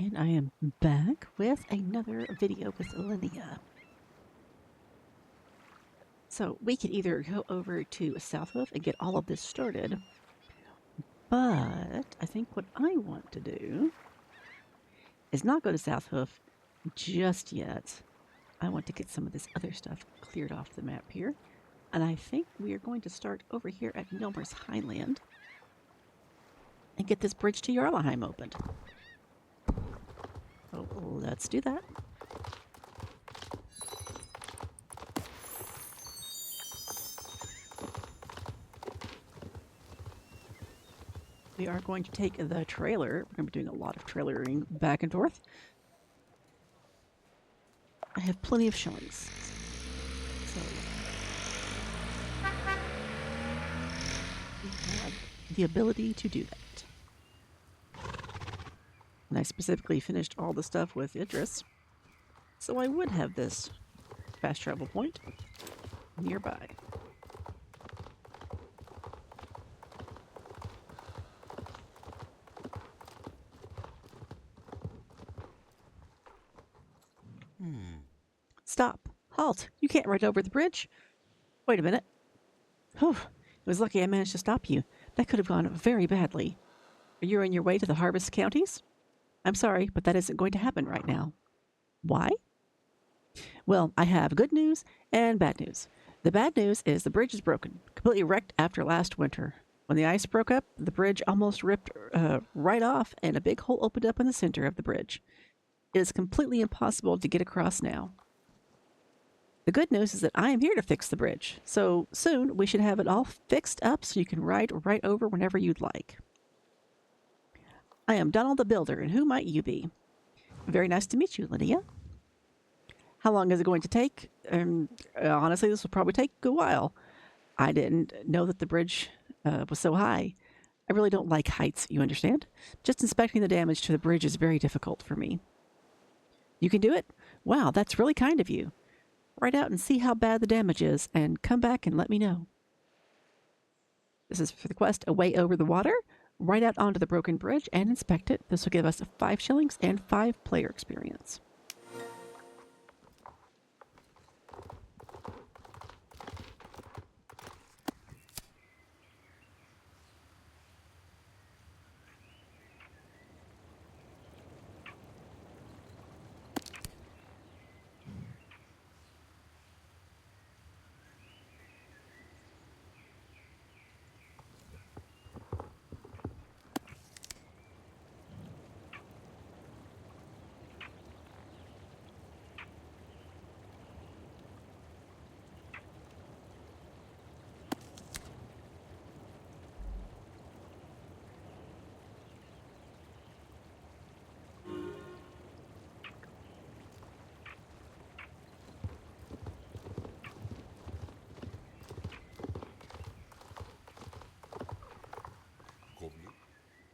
And I am back with another video with Linnea. So we could either go over to South Hoof and get all of this started, but I think what I want to do is not go to South Hoof just yet. I want to get some of this other stuff cleared off the map here. And I think we are going to start over here at Milmer's Highland and get this bridge to Jarlaheim opened. So let's do that. We are going to take the trailer. We're going to be doing a lot of trailering back and forth. I have plenty of shillings. So we have the ability to do that. And I specifically finished all the stuff with Idris, so I would have this fast travel point nearby. Stop. Halt. You can't ride over the bridge. Wait a minute. Whew. It was lucky I managed to stop you. That could have gone very badly. Are you on your way to the harvest counties? I'm sorry, but that isn't going to happen right now. Why? Well, I have good news and bad news. The bad news is the bridge is broken, completely wrecked after last winter. When the ice broke up, the bridge almost ripped right off, and a big hole opened up in the center of the bridge. It is completely impossible to get across now. The good news is that I am here to fix the bridge, so soon we should have it all fixed up so you can ride right over whenever you'd like. I am Donald the Builder, and who might you be? Very nice to meet you, Linnea. How long is it going to take? Honestly, this will probably take a while. I didn't know that the bridge was so high. I really don't like heights, you understand? Just inspecting the damage to the bridge is very difficult for me. You can do it? Wow, that's really kind of you. Ride out and see how bad the damage is, and come back and let me know. This is for the quest A Way Over the Water. Ride out onto the broken bridge and inspect it. This will give us 5 shillings and 5 player experience.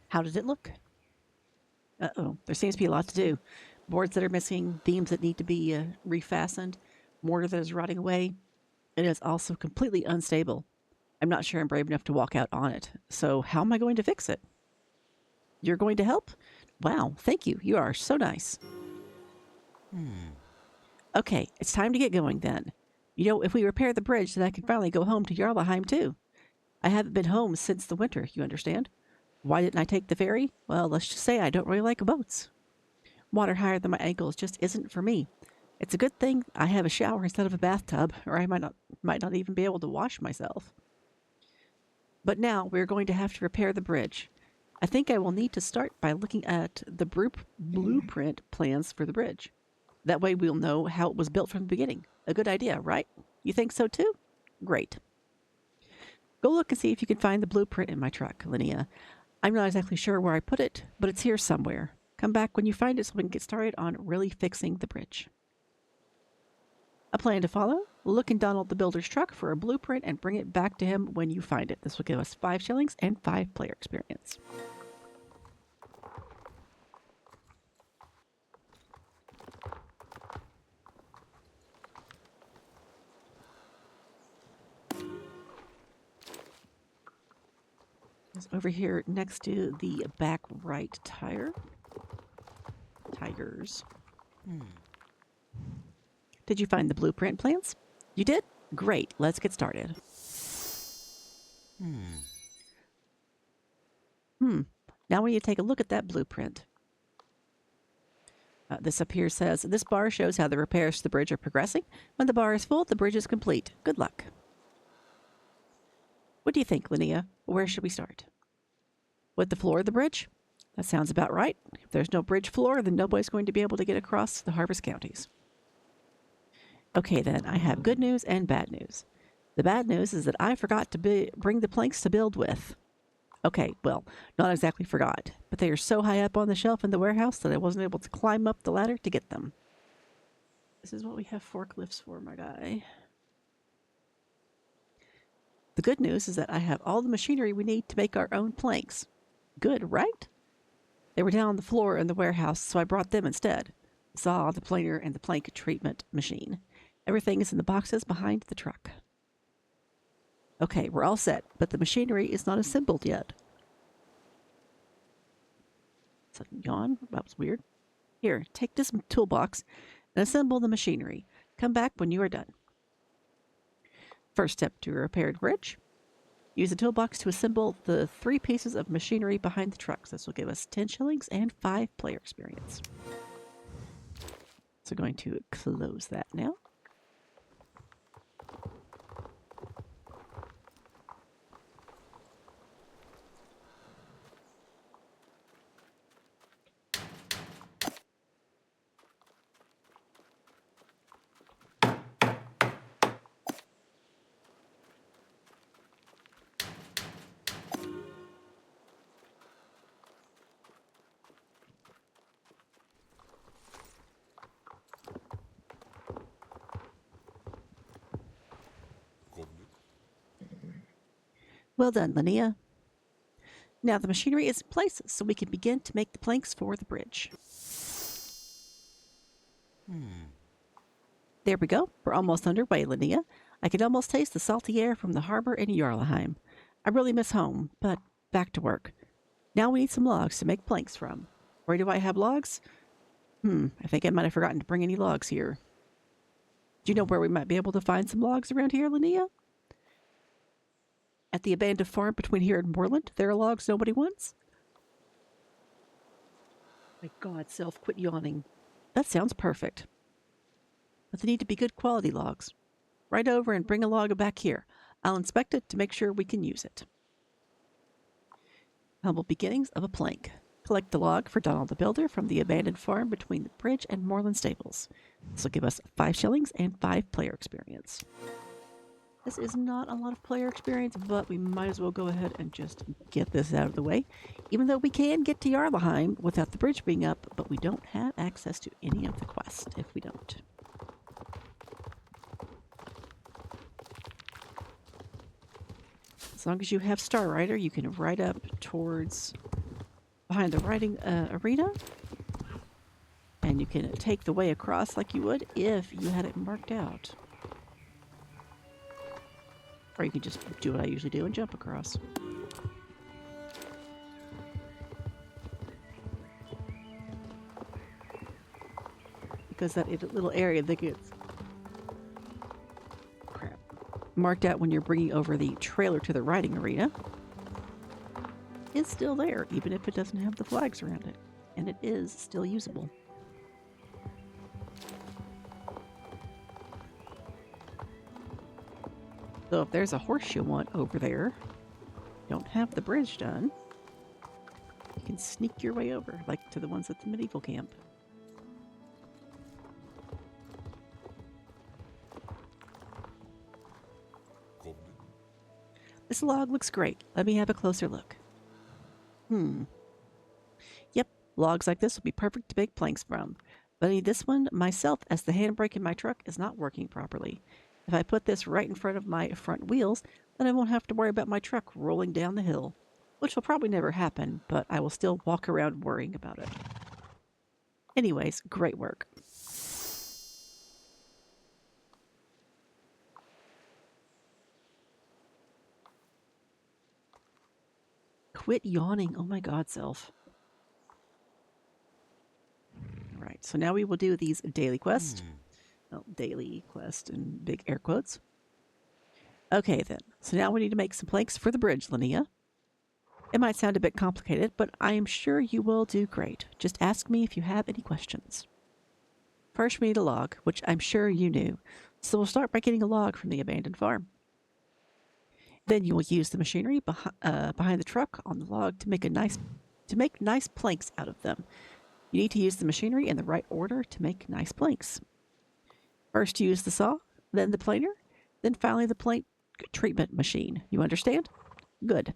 How does it look? Uh-oh, there seems to be a lot to do. Boards that are missing, beams that need to be refastened, mortar that is rotting away. It is also completely unstable. I'm not sure I'm brave enough to walk out on it. So how am I going to fix it? You're going to help? Wow, thank you. You are so nice. Okay, it's time to get going then. You know, if we repair the bridge, then I can finally go home to Jarlaheim too. I haven't been home since the winter, you understand? Why didn't I take the ferry? Well, let's just say I don't really like boats. Water higher than my ankles just isn't for me. It's a good thing I have a shower instead of a bathtub, or I might not even be able to wash myself. But now we're going to have to repair the bridge. I think I will need to start by looking at the blueprint plans for the bridge. That way we'll know how it was built from the beginning. A good idea, right? You think so too? Great. Go look and see if you can find the blueprint in my truck, Linnea. I'm not exactly sure where I put it, but it's here somewhere. Come back when you find it so we can get started on really fixing the bridge. A plan to follow? Look in Donald the Builder's truck for a blueprint and bring it back to him when you find it. This will give us 5 shillings and 5 player experience. It's over here next to the back right tire. tigers. Did you find the blueprint plans? You did? Great. Let's get started. Now we need to take a look at that blueprint. This up here says, this bar shows how the repairs to the bridge are progressing. When the bar is full, the bridge is complete. Good luck. What do you think, Linnea? Where should we start? With the floor of the bridge? That sounds about right. If there's no bridge floor, then nobody's going to be able to get across the Harvest Counties. Okay, then, I have good news and bad news. The bad news is that I forgot to bring the planks to build with. Okay, well, not exactly forgot, but they are so high up on the shelf in the warehouse that I wasn't able to climb up the ladder to get them. This is what we have forklifts for, my guy. The good news is that I have all the machinery we need to make our own planks. Good, right? They were down on the floor in the warehouse, so I brought them instead. The saw, the planer, and the plank treatment machine. Everything is in the boxes behind the truck. Okay, we're all set, but the machinery is not assembled yet. Sudden yawn? That was weird. Here, take this toolbox and assemble the machinery. Come back when you are done. First step to a repaired bridge. Use the toolbox to assemble the 3 pieces of machinery behind the trucks. This will give us 10 shillings and 5 player experience. So going to close that now. Well done, Linnea. Now the machinery is in place, so we can begin to make the planks for the bridge. There we go. We're almost underway, Linnea. I can almost taste the salty air from the harbor in Jarlheim. I really miss home, but back to work. Now we need some logs to make planks from. Where do I have logs? I think I might have forgotten to bring any logs here. Do you know where we might be able to find some logs around here, Linnea? At the abandoned farm between here and Moorland, there are logs nobody wants? My God, Self, quit yawning. That sounds perfect. But they need to be good quality logs. Ride over and bring a log back here. I'll inspect it to make sure we can use it. Humble beginnings of a plank. Collect the log for Donald the Builder from the abandoned farm between the bridge and Moorland stables. This will give us 5 shillings and 5 player experience. This is not a lot of player experience, but we might as well go ahead and just get this out of the way. Even though we can get to Jarlheim without the bridge being up, but we don't have access to any of the quests if we don't. As long as you have Star Rider, you can ride up towards behind the riding arena. And you can take the way across like you would if you had it marked out. Or you can just do what I usually do and jump across. Because that little area that gets marked out when you're bringing over the trailer to the riding arena is still there, even if it doesn't have the flags around it. And it is still usable. So if there's a horse you want over there, don't have the bridge done, you can sneak your way over, like to the ones at the medieval camp. This log looks great. Let me have a closer look. Yep, logs like this will be perfect to make planks from. But I need this one myself as the handbrake in my truck is not working properly. If I put this right in front of my front wheels, then I won't have to worry about my truck rolling down the hill. Which will probably never happen, but I will still walk around worrying about it. Anyways, great work. Quit yawning. Oh my God, Self. right, so now we will do these daily quests. Well, daily quest in big air quotes. Okay, then. So now we need to make some planks for the bridge, Linnea. It might sound a bit complicated, but I am sure you will do great. Just ask me if you have any questions. First, we need a log, which I'm sure you knew. So we'll start by getting a log from the abandoned farm. Then you will use the machinery behind the truck on the log to make nice planks out of them. You need to use the machinery in the right order to make nice planks. First, use the saw, then the planer, then finally the plank treatment machine. You understand? Good.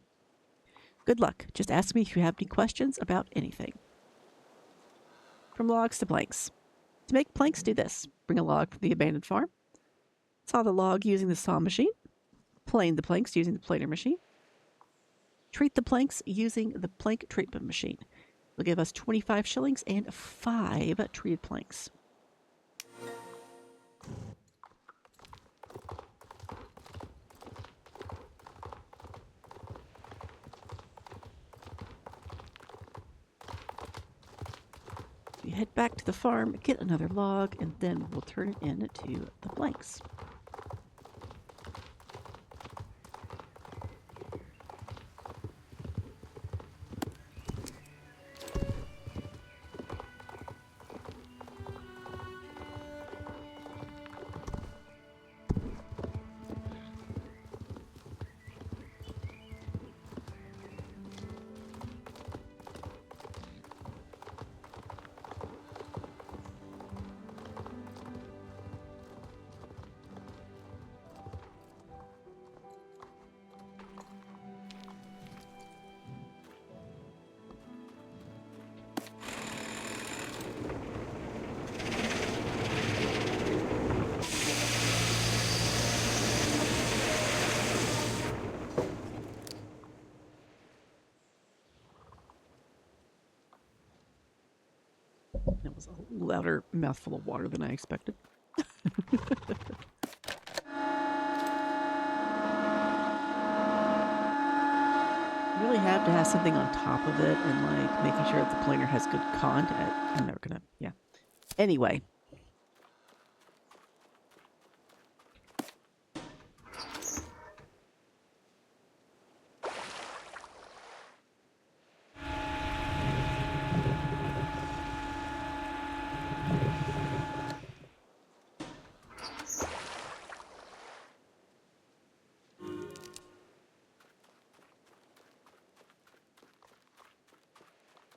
Good luck. Just ask me if you have any questions about anything. From logs to planks. To make planks, do this. Bring a log from the abandoned farm. Saw the log using the saw machine. Plane the planks using the planer machine. Treat the planks using the plank treatment machine. It'll give us 25 shillings and 5 treated planks. You head back to the farm, get another log, and then we'll turn it into the planks. That was a louder mouthful of water than I expected. You really have to have something on top of it and like making sure that the planer has good content. I'm never gonna, yeah. Anyway.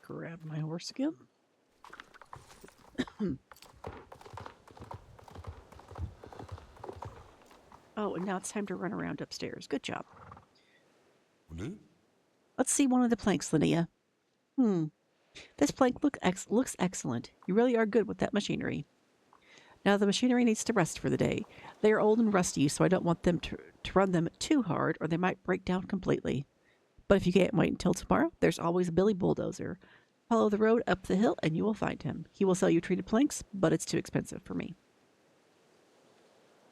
Grab my horse again. Oh, and now it's time to run around upstairs. Good job. Let's see one of the planks, Linnea. This plank looks excellent. You really are good with that machinery. Now the machinery needs to rest for the day. They are old and rusty, so I don't want them to run them too hard or they might break down completely. But if you can't wait until tomorrow, there's always a Billy Bulldozer. Follow the road up the hill and you will find him. He will sell you treated planks, but it's too expensive for me.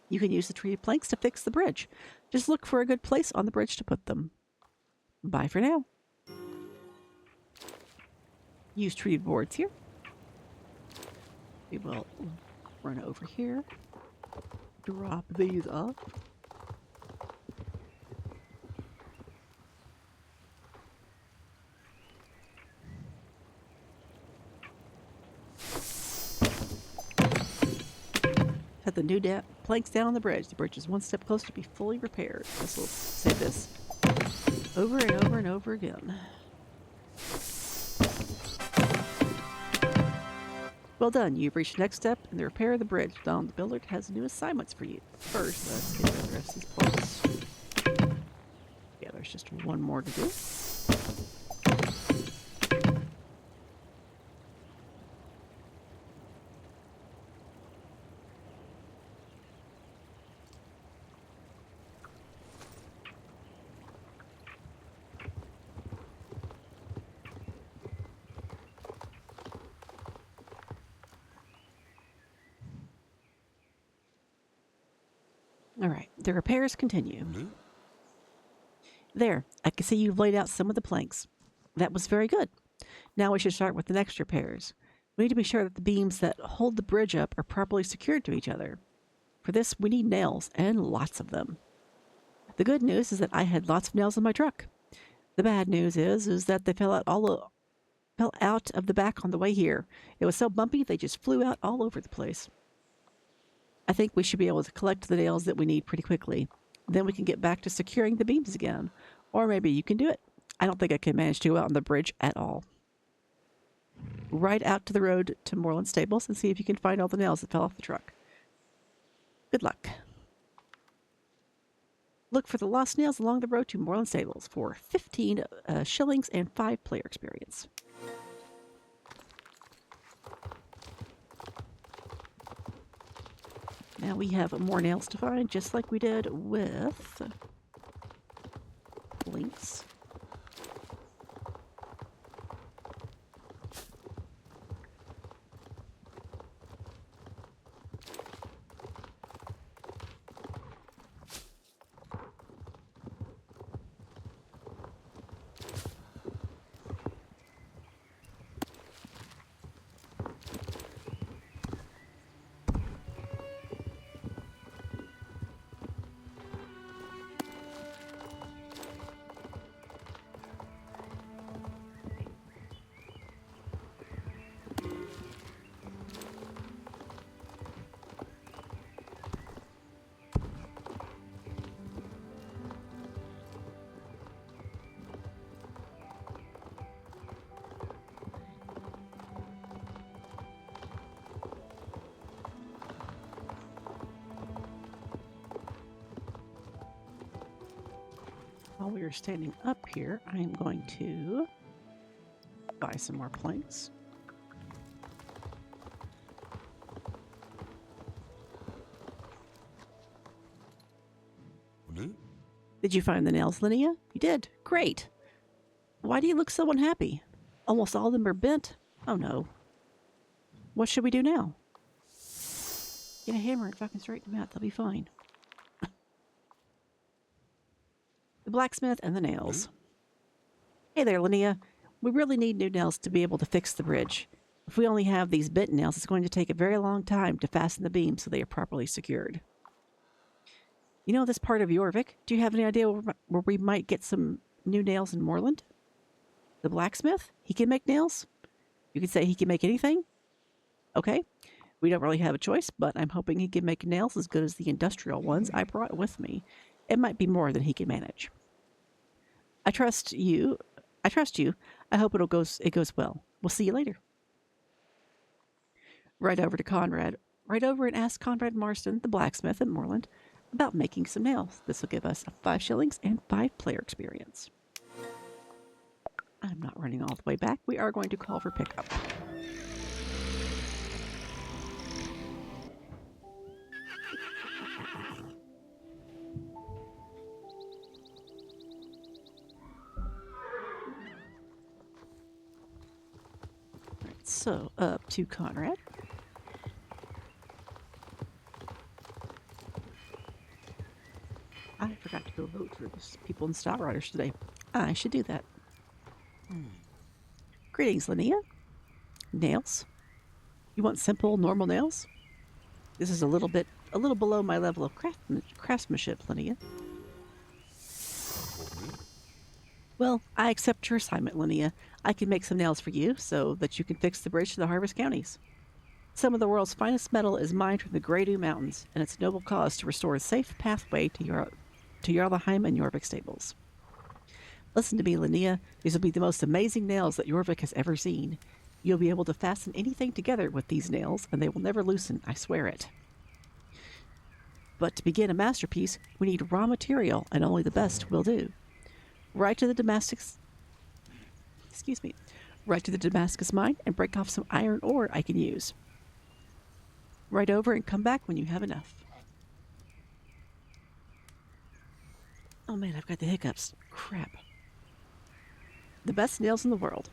You can use the treated planks to fix the bridge. Just look for a good place on the bridge to put them. Bye for now. Use treated boards here. We will run over here. Drop these off. Set the new planks down on the bridge. The bridge is one step closer to be fully repaired. This will say this over and over and over again. Well done. You've reached the next step in the repair of the bridge. Don the Builder has new assignments for you. First, let's get rid of the rest of these parts. Yeah, there's just one more to do. All right, the repairs continue. There, I can see you've laid out some of the planks. That was very good. Now we should start with the next repairs. We need to be sure that the beams that hold the bridge up are properly secured to each other. For this, we need nails, and lots of them. The good news is that I had lots of nails in my truck. The bad news is that they fell out of the back on the way here. It was so bumpy they just flew out all over the place. I think we should be able to collect the nails that we need pretty quickly. Then we can get back to securing the beams again. Or maybe you can do it. I don't think I can manage to go out on the bridge at all. Ride out to the road to Moreland Stables and see if you can find all the nails that fell off the truck. Good luck. Look for the lost nails along the road to Moreland Stables for 15 shillings and 5 player experience. Now we have more nails to find, just like we did with links. While we are standing up here, I am going to buy some more planks. Did you find the nails, Linnea? You did. Great. Why do you look so unhappy? Almost all of them are bent. Oh no. What should we do now? Get a hammer and fucking straighten them out. They'll be fine. The blacksmith and the nails. Hey there, Linnea. We really need new nails to be able to fix the bridge. If we only have these bent nails, it's going to take a very long time to fasten the beams so they are properly secured. You know this part of Jorvik? Do you have any idea where we might get some new nails in Moreland? The blacksmith? He can make nails? You could say he can make anything? Okay. We don't really have a choice, but I'm hoping he can make nails as good as the industrial ones I brought with me. It might be more than he can manage. I trust you. I hope it goes well. We'll see you later. Right over to Conrad. Right over and ask Conrad Marston, the blacksmith in Moreland, about making some nails. This will give us 5 shillings and 5 player experience. I'm not running all the way back. We are going to call for pickup. Right, so up to Conrad. I forgot to go vote for the people in Star Riders today. I should do that. Greetings, Linnea. Nails? You want simple, normal nails? This is a little below my level of craftsmanship, Linnea. Well, I accept your assignment, Linnea. I can make some nails for you so that you can fix the bridge to the Harvest Counties. Some of the world's finest metal is mined from the Grey Mountains, and it's a noble cause to restore a safe pathway to Jarlaheim and Jorvik stables. Listen to me, Linnea. These will be the most amazing nails that Jorvik has ever seen. You'll be able to fasten anything together with these nails, and they will never loosen, I swear it. But to begin a masterpiece, we need raw material, and only the best will do. Right to the Damascus mine and break off some iron ore I can use. Right over and come back when you have enough. Oh man, I've got the hiccups. Crap. The best nails in the world.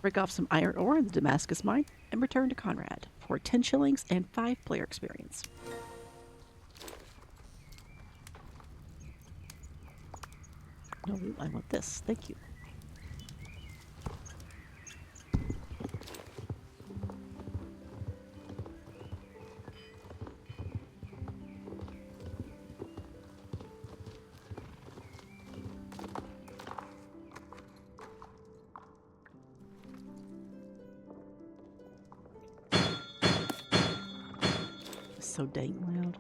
Break off some iron ore in the Damascus mine and return to Conrad for 10 shillings and 5 player experience. No, I want this. Thank you. so dang loud.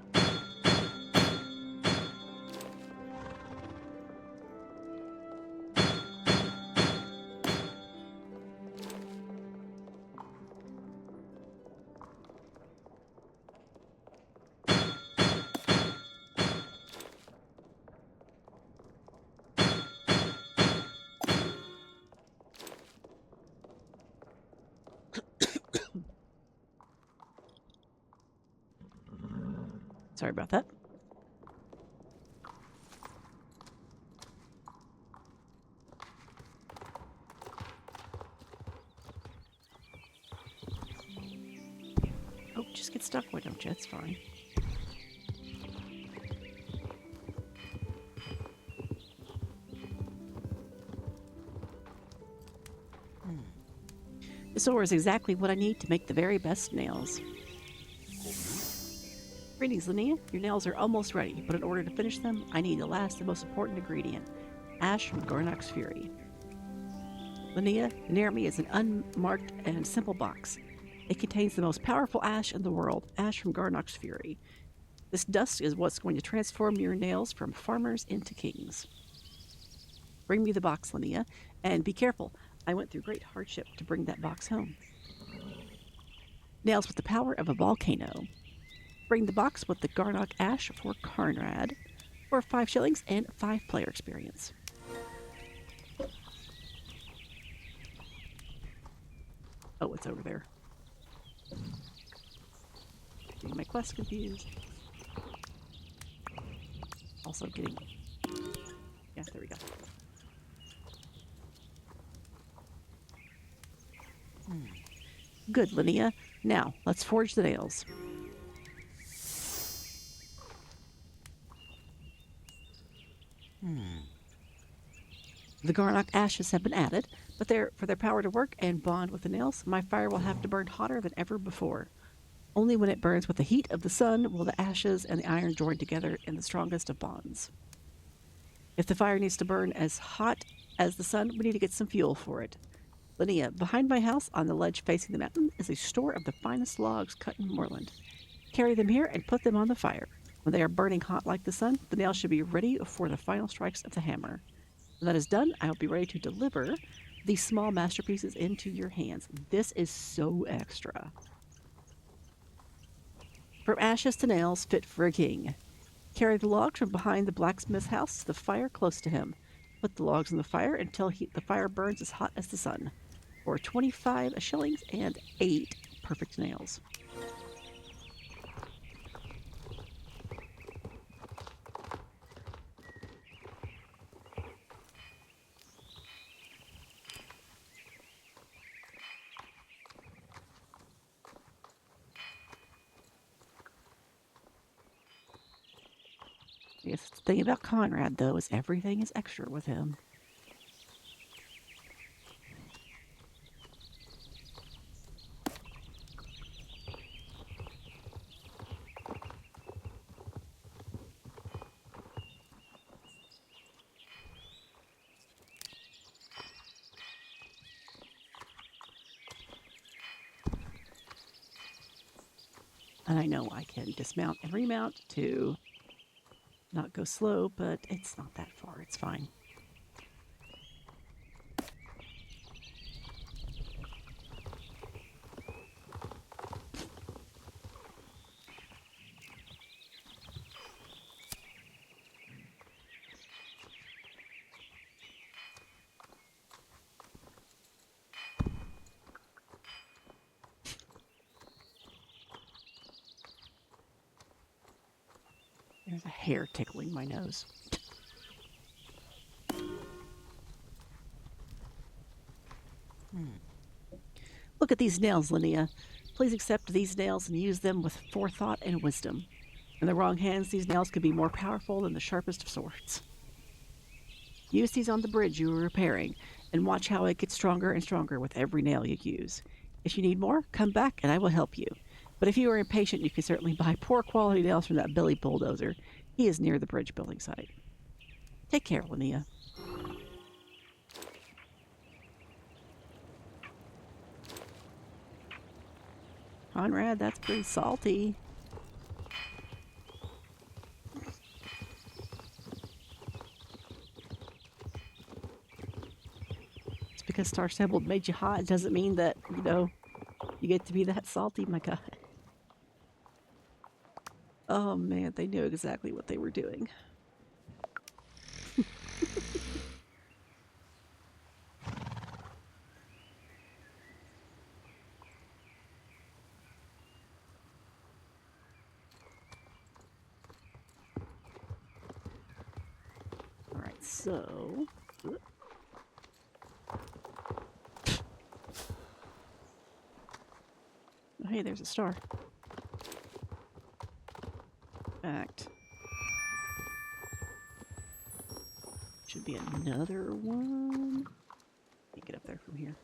Sorry about that. Oh, just get stuck. Why don't you? That's fine. This ore is exactly what I need to make the very best nails. Greetings, Linnea. Your nails are almost ready, but in order to finish them, I need the last and most important ingredient, ash from Garnock's Fury. Linnea, near me is an unmarked and simple box. It contains the most powerful ash in the world, ash from Garnock's Fury. This dust is what's going to transform your nails from farmers into kings. Bring me the box, Linnea, and be careful. I went through great hardship to bring that box home. Nails with the power of a volcano. Bring the box with the Garnock Ash for Conrad for 5 shillings and 5 player experience. Oh, it's over there. Getting my quest confused. Also getting... Yeah, there we go. Good, Linnea. Now, let's forge the nails. The Garnock ashes have been added, but for their power to work and bond with the nails, my fire will have to burn hotter than ever before. Only when it burns with the heat of the sun will the ashes and the iron join together in the strongest of bonds. If the fire needs to burn as hot as the sun, we need to get some fuel for it. Linnea, behind my house on the ledge facing the mountain is a store of the finest logs cut in Moorland. Carry them here and put them on the fire. When they are burning hot like the sun, the nails should be ready for the final strikes of the hammer. When that is done, I will be ready to deliver these small masterpieces into your hands. This is so extra. From ashes to nails, fit for a king. Carry the logs from behind the blacksmith's house to the fire close to him. Put the logs in the fire until the fire burns as hot as the sun. For 25 shillings and 8 perfect nails. I guess the thing about Conrad, though, is everything is extra with him. And I know I can dismount and remount to not go slow, but it's not that far. It's fine. There's a hair tickling my nose. Look at these nails, Linnea. Please accept these nails and use them with forethought and wisdom. In the wrong hands, these nails could be more powerful than the sharpest of swords. Use these on the bridge you are repairing, and watch how it gets stronger and stronger with every nail you use. If you need more, come back and I will help you. But if you are impatient, you can certainly buy poor quality nails from that Billy Bulldozer. He is near the bridge building site. Take care, Linnea. Conrad, that's pretty salty. because Star Stable made you hot doesn't mean that, you get to be that salty, my God. Oh man, they knew exactly what they were doing. Alright, so... Oh, hey, there's a star. Fact. Should be another one. Can't get up there from here.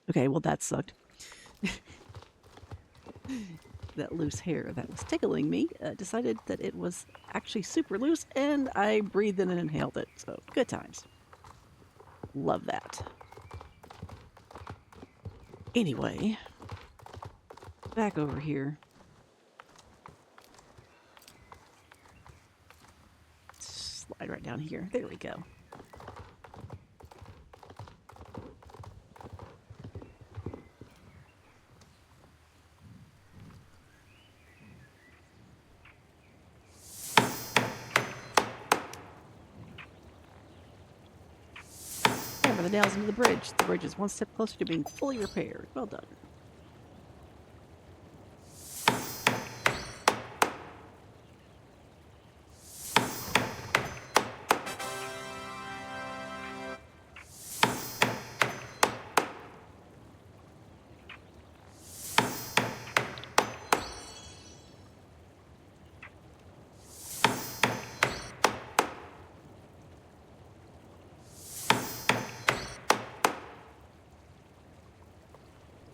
Okay, well that sucked. That loose hair that was tickling me decided that it was actually super loose, and I breathed in and inhaled it. So, good times. Love that. Anyway, back over here. Slide right down here. There we go. Hammer the nails into the bridge. The bridge is one step closer to being fully repaired. Well done.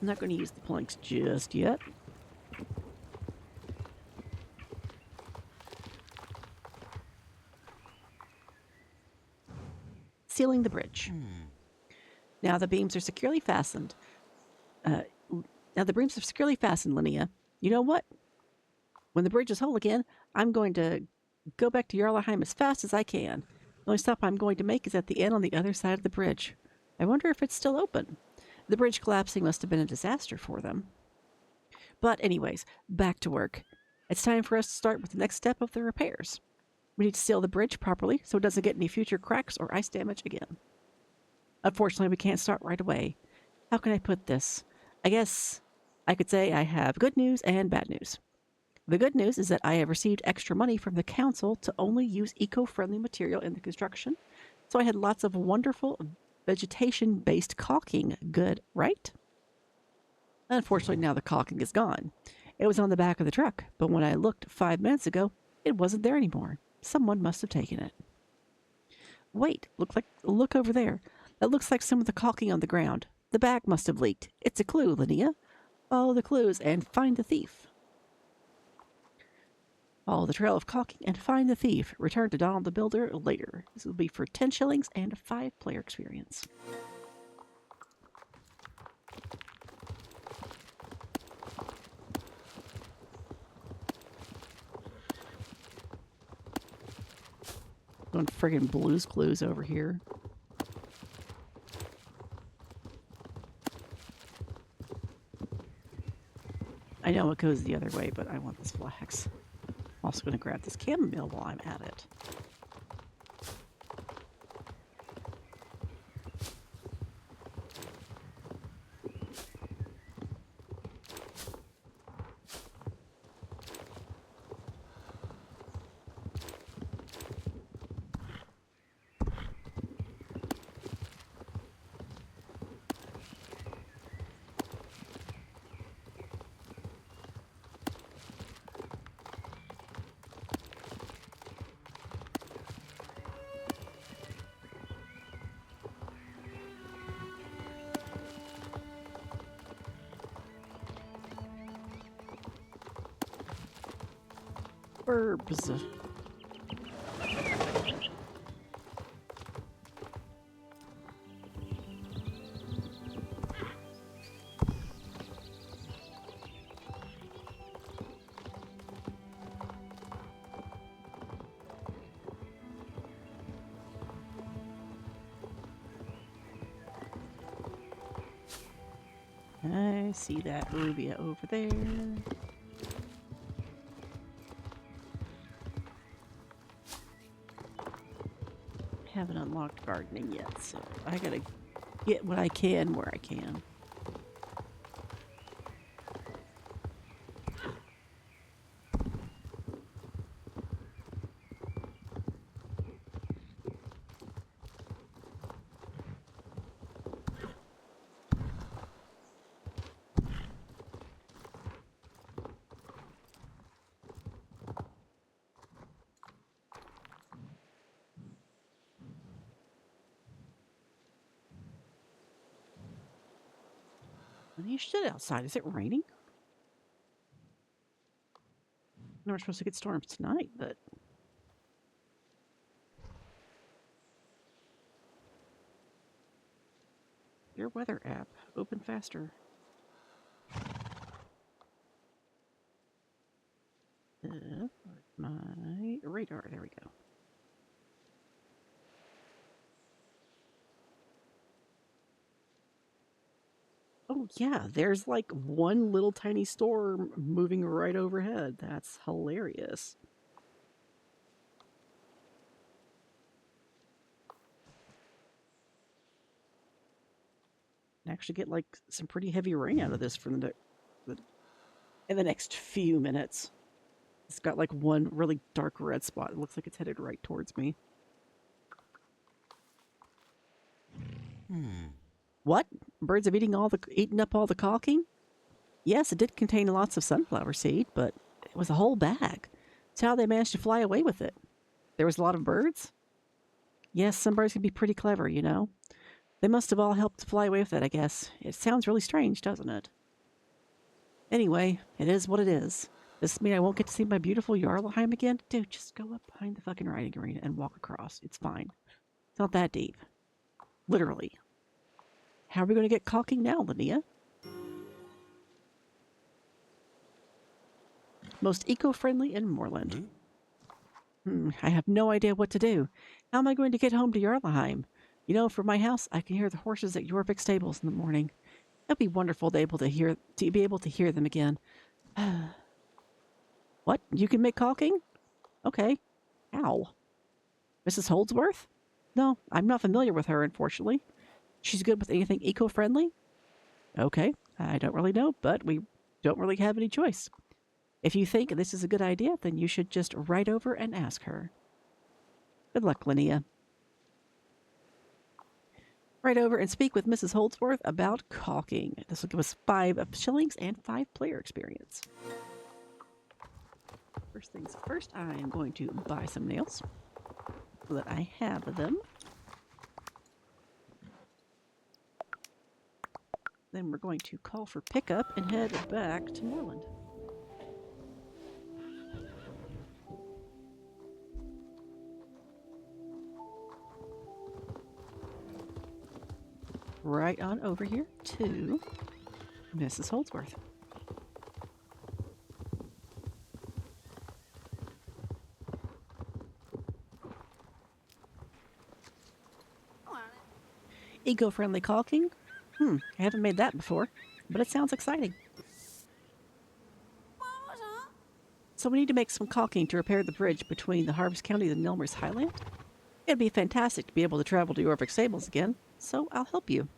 I'm not going to use the planks just yet. Sealing the bridge. Now the beams are securely fastened. Linnea. You know what? When the bridge is whole again, I'm going to go back to Jarlaheim as fast as I can. The only stop I'm going to make is at the end on the other side of the bridge. I wonder if it's still open. The bridge collapsing must have been a disaster for them. But anyways, back to work. It's time for us to start with the next step of the repairs. We need to seal the bridge properly so it doesn't get any future cracks or ice damage again. Unfortunately, we can't start right away. How can I put this? I guess I could say I have good news and bad news. The good news is that I have received extra money from the council to only use eco-friendly material in the construction, so I had lots of wonderful vegetation-based caulking. Good, right? Unfortunately, now the caulking is gone. It was on the back of the truck, but when I looked 5 minutes ago, it wasn't there anymore. Someone must have taken it. Wait, look over there. That looks like some of the caulking on the ground. The bag must have leaked. It's a clue, Linnea. Follow the clues and find the thief. Follow the trail of caulking and find the thief. Return to Donald the Builder later. This will be for 10 shillings and a 5-player experience. Going friggin' Blue's Clues over here. I know it goes the other way, but I want this flax. I'm also going to grab this chamomile while I'm at it. verbs. I see that Rubia over there. Haven't unlocked gardening yet, so I gotta get what I can where I can. When you stood outside, is it raining? We're supposed to get storms tonight, but your weather app, open faster. My radar, there we go. Oh yeah, there's like one little tiny storm moving right overhead. That's hilarious. Actually get like some pretty heavy rain out of this in the next few minutes. It's got like one really dark red spot. It looks like it's headed right towards me. What? Birds have eaten up all the caulking? Yes, it did contain lots of sunflower seed, but it was a whole bag. It's how they managed to fly away with it. There was a lot of birds? Yes, some birds can be pretty clever, you know. They must have all helped to fly away with it, I guess. It sounds really strange, doesn't it? Anyway, it is what it is. Does this mean I won't get to see my beautiful Jarlheim again? Dude, just go up behind the fucking riding arena and walk across. It's fine. It's not that deep. Literally. How are we going to get caulking now, Linnea? Most eco-friendly in Moorland. I have no idea what to do. How am I going to get home to Jarlheim? You know, from my house, I can hear the horses at Jorvik stables in the morning. It'd be wonderful to be able to hear them again. What? You can make caulking? Okay. How? Mrs. Holdsworth? No, I'm not familiar with her, unfortunately. She's good with anything eco-friendly? Okay, I don't really know, but we don't really have any choice. If you think this is a good idea, then you should just write over and ask her. Good luck, Linnea. Write over and speak with Mrs. Holdsworth about caulking. This will give us 5 shillings and 5 player experience. First things first, I'm going to buy some nails so that I have them. Then we're going to call for pickup and head back to Moorland. Right on over here to Mrs. Holdsworth. Eco-friendly caulking? I haven't made that before, but it sounds exciting. So we need to make some caulking to repair the bridge between the Harvest County and Milmer's Highland. It'd be fantastic to be able to travel to Jorvik stables again, so I'll help you.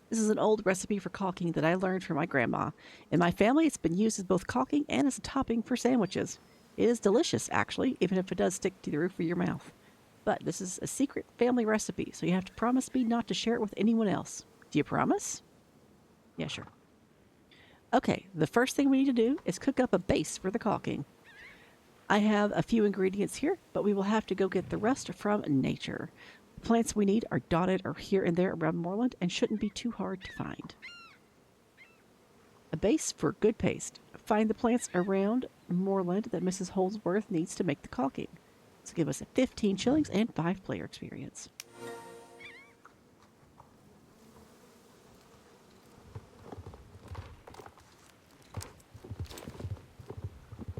This is an old recipe for caulking that I learned from my grandma. In my family, it's been used as both caulking and as a topping for sandwiches. It is delicious, actually, even if it does stick to the roof of your mouth. But this is a secret family recipe, so you have to promise me not to share it with anyone else. Do you promise? Yeah, sure. Okay, the first thing we need to do is cook up a base for the caulking. I have a few ingredients here, but we will have to go get the rest from nature. The plants we need are dotted or here and there around Moorland and shouldn't be too hard to find. A base for good paste. Find the plants around Moreland that Mrs. Holdsworth needs to make the caulking. So give us 15 shillings and 5 player experience.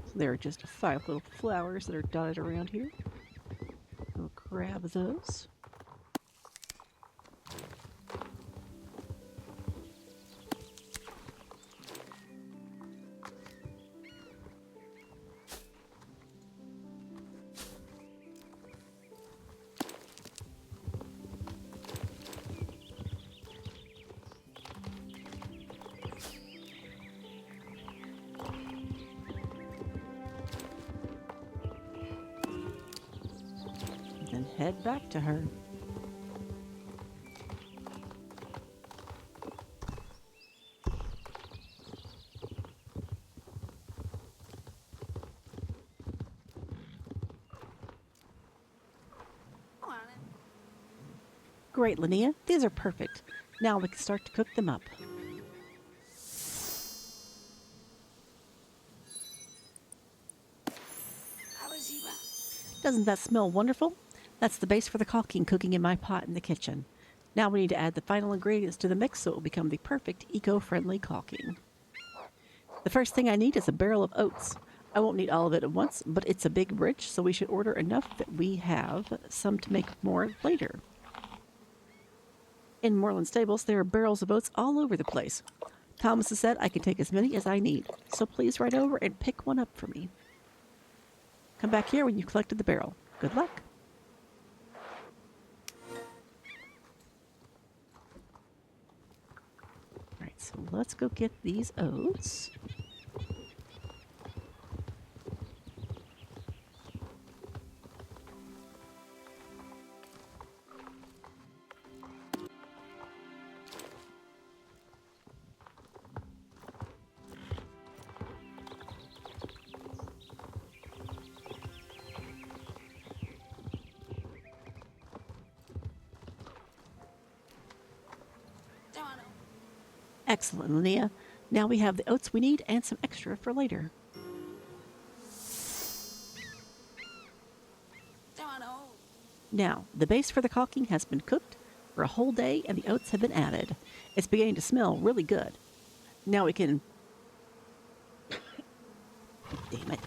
So there are just 5 little flowers that are dotted around here. We'll grab those. And head back to her. Great, Linnea. These are perfect. Now we can start to cook them up. Doesn't that smell wonderful? That's the base for the caulking cooking in my pot in the kitchen. Now we need to add the final ingredients to the mix so it will become the perfect eco-friendly caulking. The first thing I need is a barrel of oats. I won't need all of it at once, but it's a big bridge, so we should order enough that we have some to make more later. In Moreland Stables, there are barrels of oats all over the place. Thomas has said I can take as many as I need, so please ride over and pick one up for me. Come back here when you've collected the barrel. Good luck. Alright, so let's go get these oats. Excellent, Linnea. Now we have the oats we need and some extra for later. Now, the base for the caulking has been cooked for a whole day and the oats have been added. It's beginning to smell really good. Now we can... Damn it.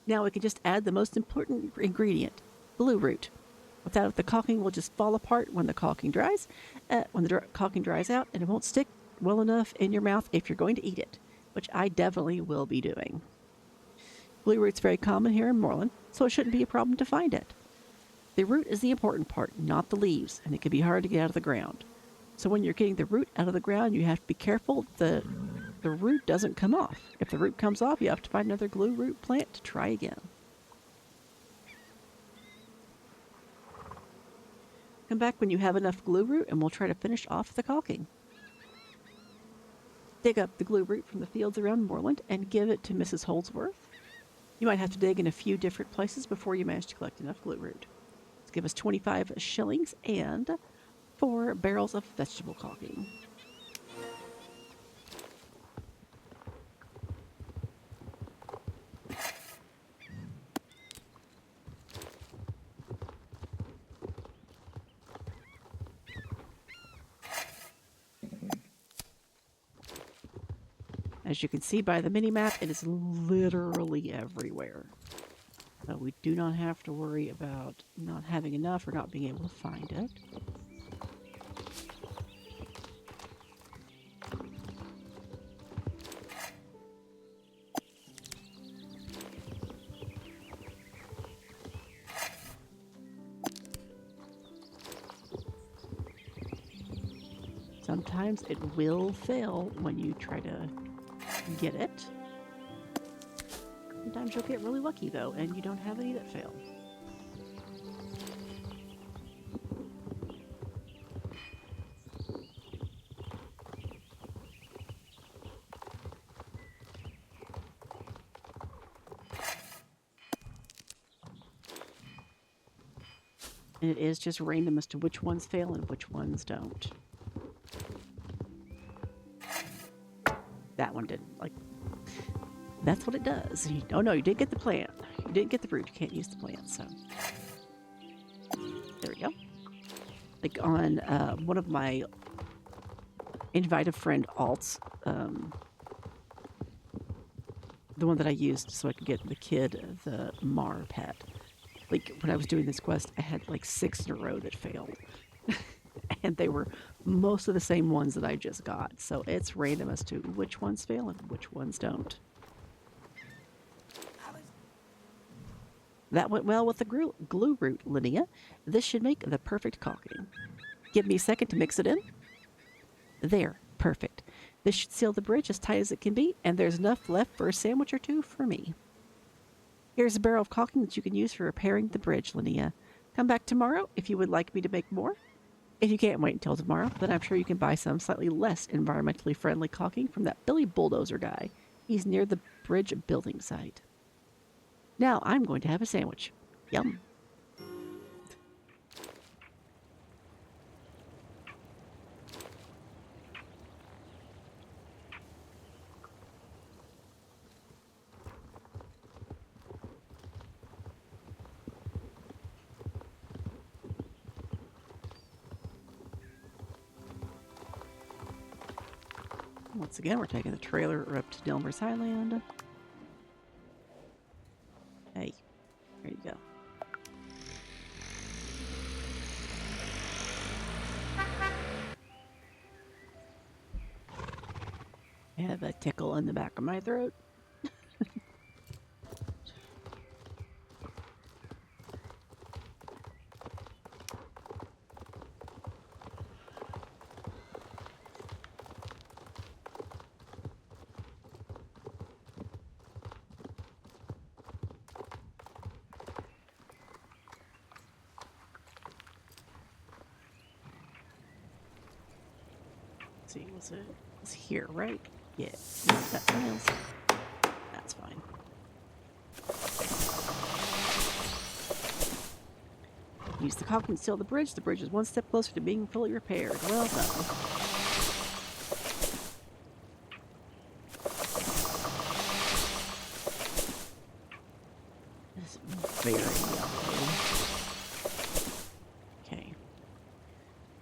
Now we can just add the most important ingredient, blue root. Without it, the caulking will just fall apart when the caulking dries. Caulking dries out, and it won't stick well enough in your mouth if you're going to eat it, which I definitely will be doing. Blue root's very common here in Moreland, so it shouldn't be a problem to find it. The root is the important part, not the leaves, and it can be hard to get out of the ground. So when you're getting the root out of the ground, you have to be careful the root doesn't come off. If the root comes off, you have to find another glue root plant to try again. Come back when you have enough glue root and we'll try to finish off the caulking. Dig up the glue root from the fields around Moreland and give it to Mrs. Holdsworth. You might have to dig in a few different places before you manage to collect enough glue root. Let's give us 25 shillings and 4 barrels of vegetable caulking. As you can see by the mini-map, it is literally everywhere. So we do not have to worry about not having enough or not being able to find it. Sometimes it will fail when you try to get it. Sometimes you'll get really lucky though, and you don't have any that fail. And it is just random as to which ones fail and which ones don't. That one didn't. Like, That's what it does. Oh no, you did get the plant. You didn't get the root. You can't use the plant, so. There we go. Like on one of my invite a friend alts, the one that I used so I could get the kid the Mar pet. Like when I was doing this quest, I had like 6 in a row that failed. And they were most of the same ones that I just got. So it's random as to which ones fail and which ones don't. That went well with the glue root, Linnea. This should make the perfect caulking. Give me a second to mix it in. There, perfect. This should seal the bridge as tight as it can be, and there's enough left for a sandwich or two for me. Here's a barrel of caulking that you can use for repairing the bridge, Linnea. Come back tomorrow if you would like me to make more. If you can't wait until tomorrow, then I'm sure you can buy some slightly less environmentally friendly caulking from that Billy Bulldozer guy. He's near the bridge building site. Now I'm going to have a sandwich. Yum. Once again, we're taking the trailer up to Delmer's Highland. Hey, there you go. I have a tickle in the back of my throat. Let's see, was it? It's here, right? Yeah, that fails. That's fine. Use the caulking to seal the bridge. The bridge is one step closer to being fully repaired. Well done. This is very yellow. Okay.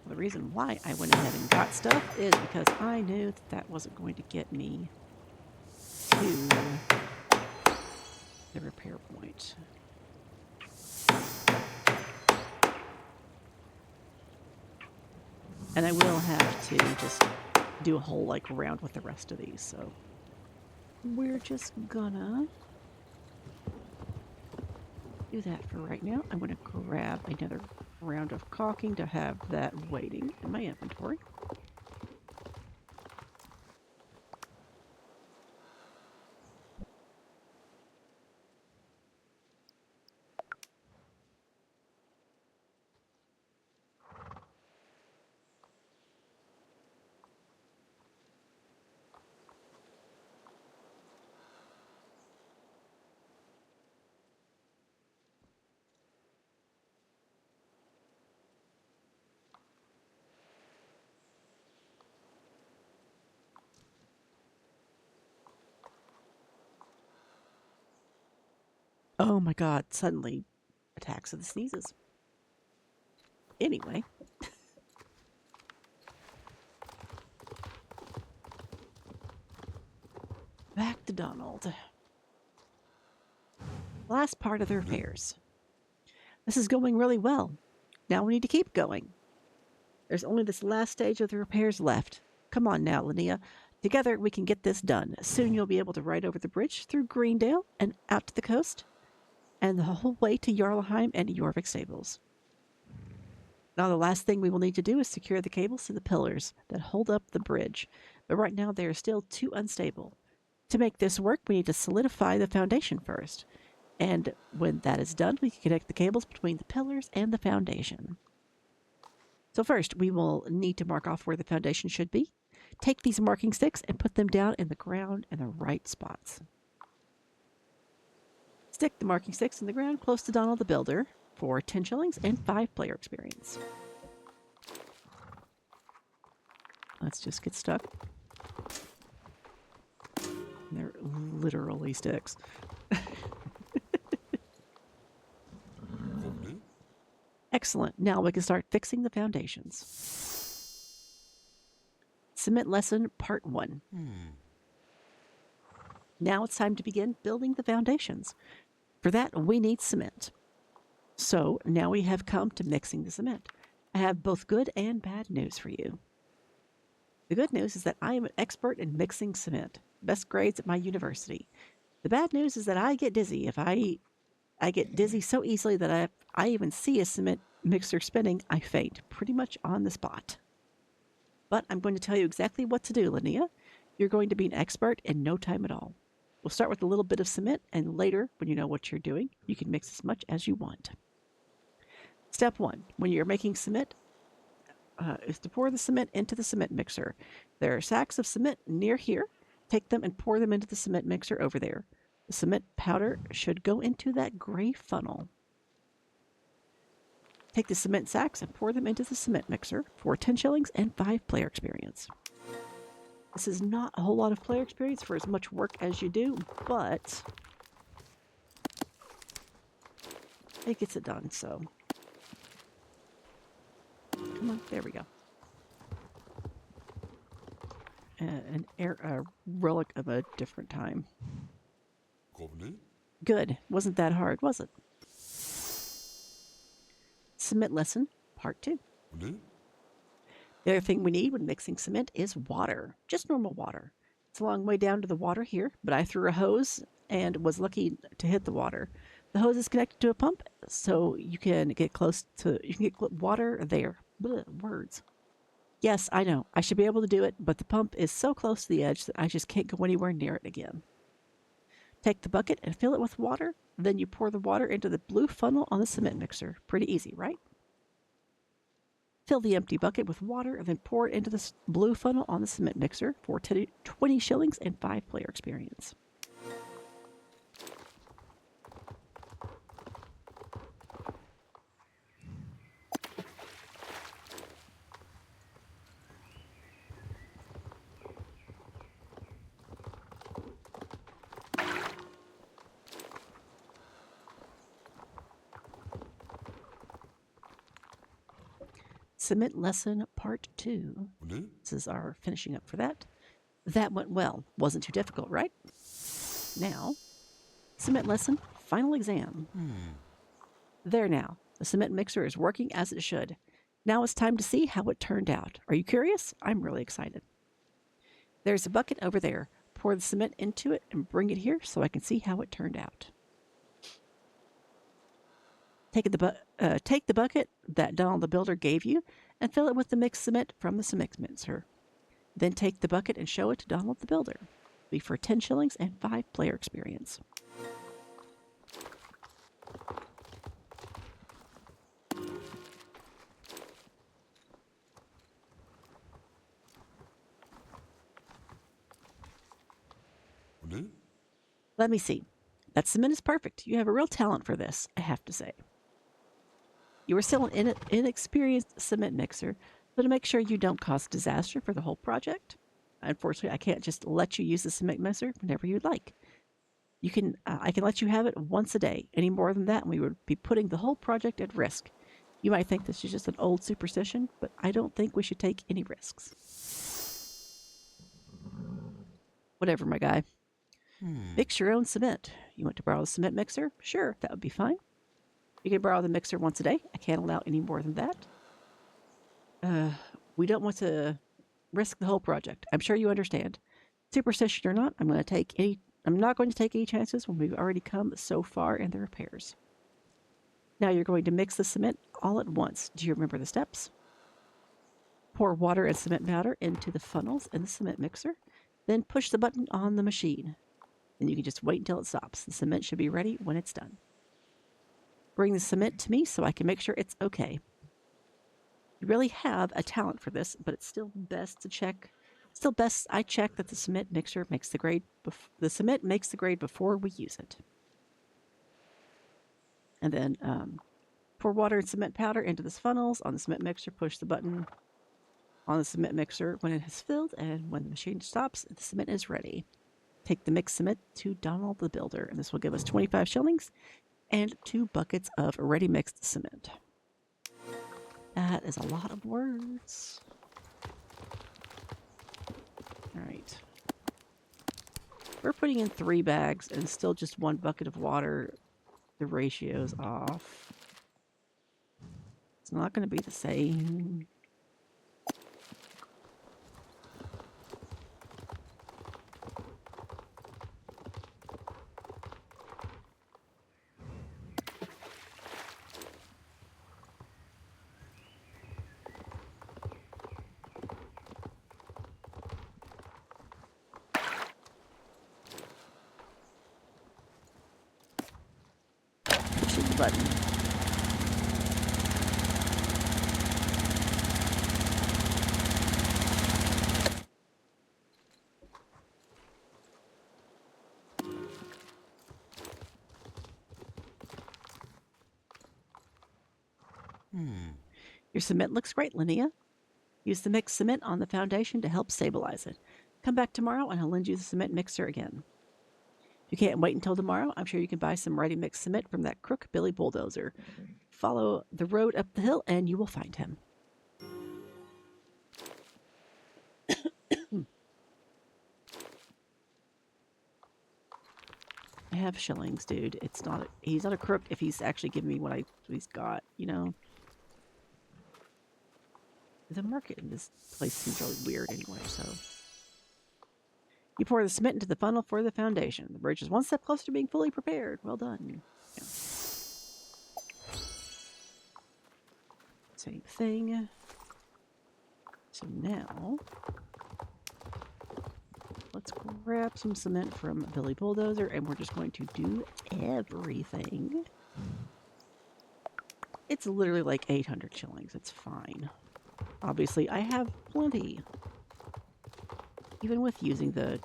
Well, the reason why I went ahead and got stuff is because I knew that that wasn't going to get me to the repair point. And I will have to just do a whole like round with the rest of these, so we're just gonna do that for right now. I'm gonna grab another round of caulking to have that waiting in my inventory. Oh my god, suddenly attacks of the sneezes. Anyway. Back to Donald. Last part of the repairs. This is going really well. Now we need to keep going. There's only this last stage of the repairs left. Come on now, Linnea. Together we can get this done. Soon you'll be able to ride over the bridge through Greendale and out to the coast, and the whole way to Jarlheim and Jorvik stables. Now the last thing we will need to do is secure the cables to the pillars that hold up the bridge, but right now they are still too unstable. To make this work, we need to solidify the foundation first, and when that is done, we can connect the cables between the pillars and the foundation. So first, we will need to mark off where the foundation should be. Take these marking sticks and put them down in the ground in the right spots. Stick the marking sticks in the ground close to Donald the Builder for 10 shillings and 5 player experience. Let's just get stuck. They're literally sticks. Excellent. Now we can start fixing the foundations. Cement lesson part 1. Now it's time to begin building the foundations. For that, we need cement. So now we have come to mixing the cement. I have both good and bad news for you. The good news is that I am an expert in mixing cement. Best grades at my university. The bad news is that I get dizzy. If I get dizzy so easily that if I even see a cement mixer spinning, I faint pretty much on the spot. But I'm going to tell you exactly what to do, Linnea. You're going to be an expert in no time at all. We'll start with a little bit of cement, and later, when you know what you're doing, you can mix as much as you want. Step 1. When you're making cement, is to pour the cement into the cement mixer. There are sacks of cement near here. Take them and pour them into the cement mixer over there. The cement powder should go into that gray funnel. Take the cement sacks and pour them into the cement mixer for 10 shillings and 5 player experience. This is not a whole lot of player experience for as much work as you do, but it gets it done, so. Come on, there we go. A relic of a different time. Good. Wasn't that hard, was it? Cement lesson, part 2. The other thing we need when mixing cement is water. Just normal water. It's a long way down to the water here, but I threw a hose and was lucky to hit the water. The hose is connected to a pump, so you can get water there. Blah, words. Yes, I know. I should be able to do it, but the pump is so close to the edge that I just can't go anywhere near it again. Take the bucket and fill it with water. Then you pour the water into the blue funnel on the cement mixer. Pretty easy, right? Fill the empty bucket with water and then pour it into the blue funnel on the cement mixer for 20 shillings and 5 player experience. Cement lesson part 2. This is our finishing up for that. That went well. Wasn't too difficult, right? Now, cement lesson, final exam. There now. The cement mixer is working as it should. Now it's time to see how it turned out. Are you curious? I'm really excited. There's a bucket over there. Pour the cement into it and bring it here so I can see how it turned out. Take the bucket that Donald the Builder gave you and fill it with the mixed cement from the cement mixer. Then take the bucket and show it to Donald the Builder. It'll be for 10 shillings and 5 player experience. Let me see. That cement is perfect. You have a real talent for this, I have to say. You are still an inexperienced cement mixer, so to make sure you don't cause disaster for the whole project, unfortunately, I can't just let you use the cement mixer whenever you'd like. I can let you have it once a day. Any more than that, and we would be putting the whole project at risk. You might think this is just an old superstition, but I don't think we should take any risks. Whatever, my guy. Mix your own cement. You want to borrow the cement mixer? Sure, that would be fine. You can borrow the mixer once a day. I can't allow any more than that. We don't want to risk the whole project. I'm sure you understand. Superstition or not, I'm not going to take any chances when we've already come so far in the repairs. Now you're going to mix the cement all at once. Do you remember the steps? Pour water and cement powder into the funnels in the cement mixer. Then push the button on the machine. Then you can just wait until it stops. The cement should be ready when it's done. Bring the cement to me so I can make sure it's okay. You really have a talent for this, but it's still best to check. I check that the cement mixer makes the grade. The cement makes the grade before we use it. And then pour water and cement powder into the funnels on the cement mixer. Push the button on the cement mixer when it has filled, and when the machine stops, the cement is ready. Take the mixed cement to Donald the Builder, and this will give us 25 shillings and 2 buckets of ready mixed cement. That is a lot of words. All right. We're putting in 3 bags and still just 1 bucket of water. The ratio's off. It's not going to be the same. Shoot the button. Your cement looks great, Linnea. Use the mixed cement on the foundation to help stabilize it. Come back tomorrow and I'll lend you the cement mixer again. If you can't wait until tomorrow, I'm sure you can buy some ready mixed cement from that crook Billy Bulldozer. Follow the road up the hill and you will find him. I have shillings, dude. He's not a crook if he's actually giving me what he's got, you know? The market in this place seems really weird anyway, so. You pour the cement into the funnel for the foundation. The bridge is 1 step closer to being fully prepared. Well done. Yeah. Same thing. So now, let's grab some cement from Billy Bulldozer and we're just going to do everything. It's literally like 800 shillings. It's fine. Obviously, I have plenty. Even with using the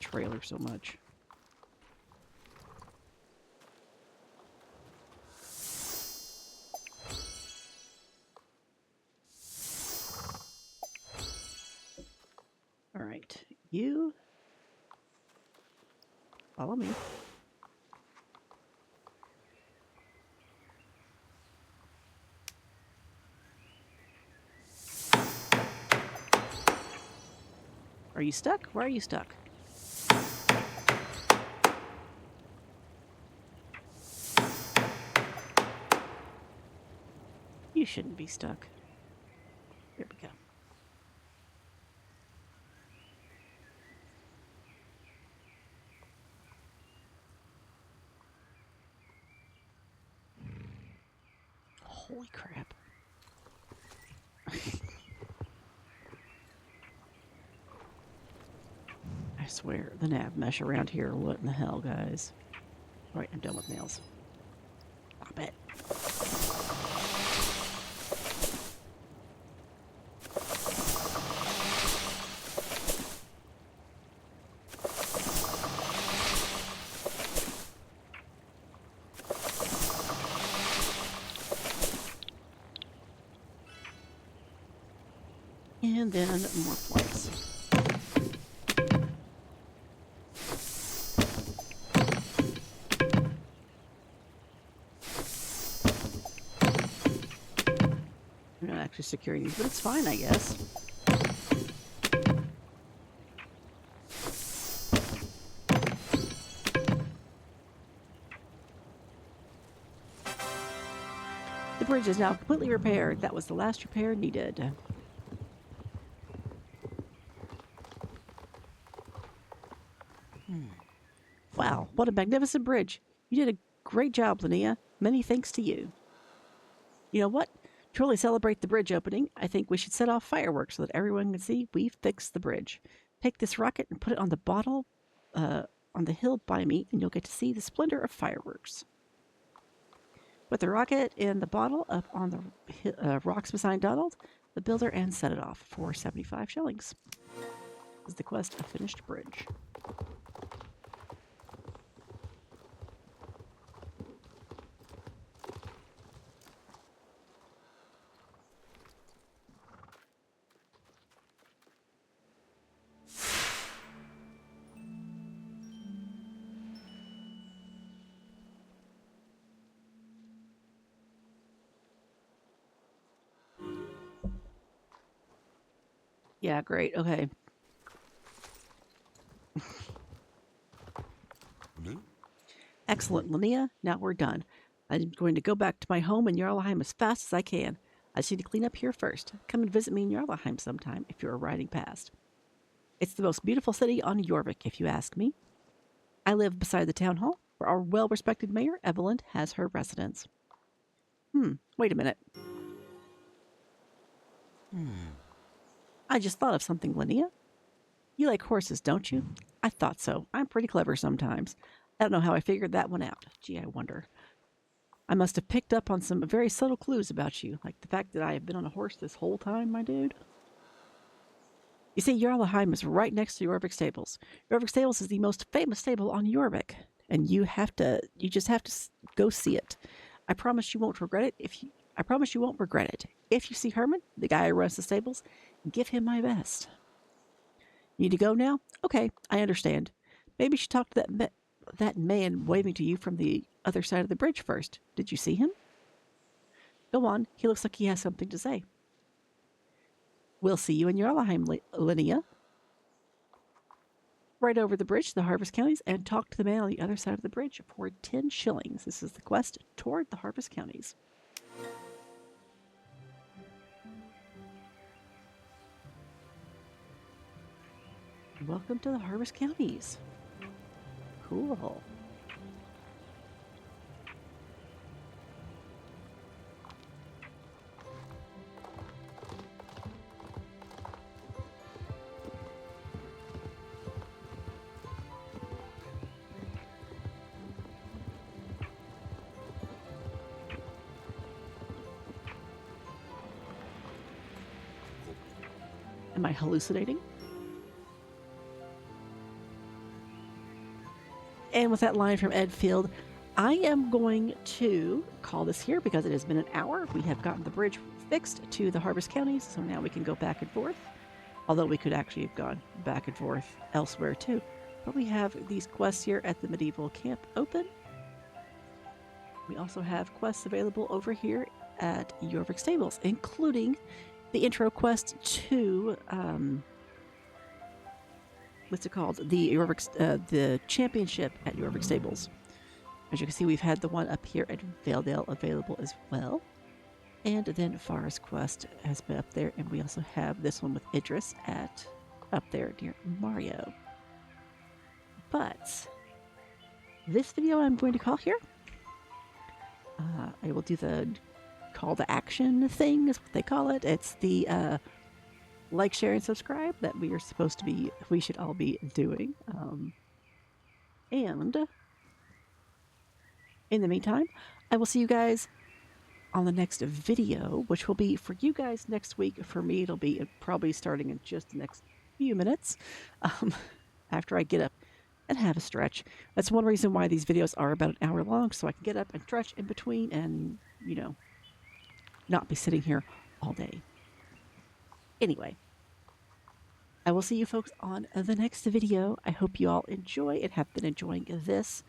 trailer so much. All right, you follow me. Are you stuck? Where are you stuck? You shouldn't be stuck. There we go. Holy crap. I swear, the nav mesh around here, what in the hell, guys? Alright, I'm done with nails. Stop it. And then more planks. I'm not actually securing these, but it's fine, I guess. The bridge is now completely repaired. That was the last repair needed. Wow, what a magnificent bridge. You did a great job, Linnea. Many thanks to you. You know what? To truly celebrate the bridge opening, I think we should set off fireworks so that everyone can see we've fixed the bridge. Take this rocket and put it on the bottle on the hill by me, and you'll get to see the splendor of fireworks. Put the rocket in the bottle up on the rocks beside Donald, the builder, and set it off for 75 shillings. This is the quest of finished bridge. Yeah, great. Okay. Excellent, Linnea. Now we're done. I'm going to go back to my home in Jarlheim as fast as I can. I just need to clean up here first. Come and visit me in Jarlheim sometime if you're riding past. It's the most beautiful city on Jorvik, if you ask me. I live beside the town hall, where our well-respected mayor, Evelyn, has her residence. Wait a minute. I just thought of something, Linnea. You like horses, don't you? I thought so. I'm pretty clever sometimes. I don't know how I figured that one out. Gee, I wonder. I must have picked up on some very subtle clues about you, like the fact that I have been on a horse this whole time, my dude. You see, Jarlaheim is right next to Jorvik Stables. Jorvik Stables is the most famous stable on Jorvik, and you just have to go see it. I promise you won't regret it. I promise you won't regret it. If you see Herman, the guy who runs the stables, give him my best. You need to go now? Okay, I understand. Maybe you should talk to that man waving to you from the other side of the bridge first. Did you see him? Go on. He looks like he has something to say. We'll see you in Jarlheim, Linnea. Right over the bridge to the Harvest Counties and talk to the man on the other side of the bridge for 10 shillings. This is the quest toward the Harvest Counties. Welcome to the Harvest Counties. Cool. Am I hallucinating? And with that line from Ed Field, I am going to call this here because it has been an hour. We have gotten the bridge fixed to the Harvest Counties, so now we can go back and forth. Although we could actually have gone back and forth elsewhere too. But we have these quests here at the medieval camp open. We also have quests available over here at Jorvik Stables, including the intro quest to what's it called? The championship at Jorvik Stables. As you can see, we've had the one up here at Valedale available as well. And then Forest Quest has been up there, and we also have this one with Idris up there near Mario. But this video I'm going to call here. I will do the call to action thing, is what they call it. It's the like, share, and subscribe that we should all be doing. And in the meantime, I will see you guys on the next video, which will be for you guys next week. For me, it'll be probably starting in just the next few minutes after I get up and have a stretch. That's one reason why these videos are about an hour long, so I can get up and stretch in between and, not be sitting here all day. Anyway, I will see you folks on the next video. I hope you all enjoy and have been enjoying this.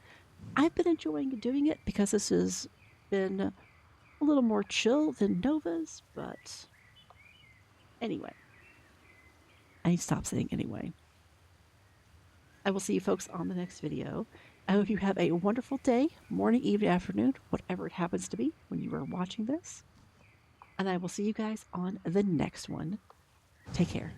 I've been enjoying doing it because this has been a little more chill than Nova's, but anyway. I need to stop saying anyway. I will see you folks on the next video. I hope you have a wonderful day, morning, evening, afternoon, whatever it happens to be when you are watching this. And I will see you guys on the next one. Take care.